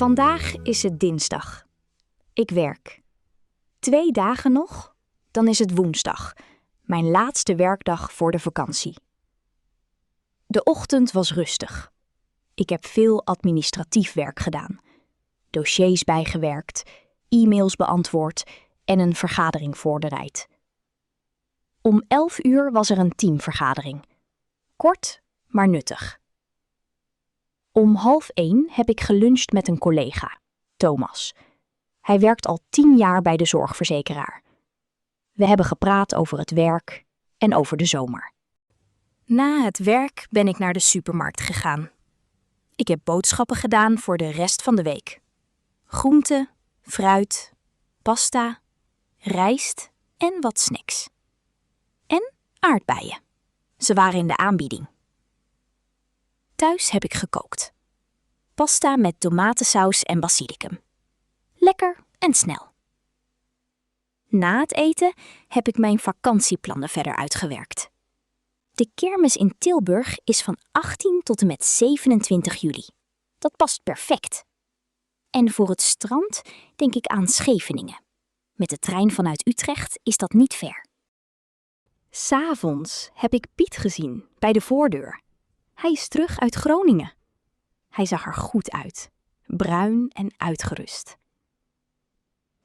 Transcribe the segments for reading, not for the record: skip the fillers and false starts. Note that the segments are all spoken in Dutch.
Vandaag is het dinsdag. Ik werk. 2 dagen nog, dan is het woensdag, mijn laatste werkdag voor de vakantie. De ochtend was rustig. Ik heb veel administratief werk gedaan. Dossiers bijgewerkt, e-mails beantwoord en een vergadering voorbereid. Om 11 uur was er een teamvergadering. Kort, maar nuttig. Om 12:30 heb ik geluncht met een collega, Thomas. Hij werkt al 10 jaar bij de zorgverzekeraar. We hebben gepraat over het werk en over de zomer. Na het werk ben ik naar de supermarkt gegaan. Ik heb boodschappen gedaan voor de rest van de week. Groenten, fruit, pasta, rijst en wat snacks. En aardbeien. Ze waren in de aanbieding. Thuis heb ik gekookt. Pasta met tomatensaus en basilicum. Lekker en snel. Na het eten heb ik mijn vakantieplannen verder uitgewerkt. De kermis in Tilburg is van 18 tot en met 27 juli. Dat past perfect. En voor het strand denk ik aan Scheveningen. Met de trein vanuit Utrecht is dat niet ver. 'S Avonds heb ik Piet gezien bij de voordeur. Hij is terug uit Groningen. Hij zag er goed uit, bruin en uitgerust.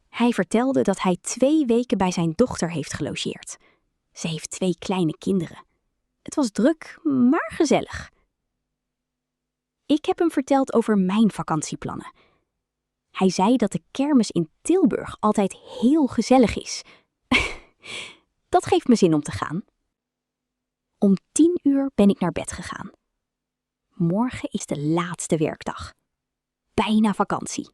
Hij vertelde dat hij 2 weken bij zijn dochter heeft gelogeerd. Ze heeft 2 kleine kinderen. Het was druk, maar gezellig. Ik heb hem verteld over mijn vakantieplannen. Hij zei dat de kermis in Tilburg altijd heel gezellig is. Dat geeft me zin om te gaan. Om 10 uur ben ik naar bed gegaan. Morgen is de laatste werkdag. Bijna vakantie.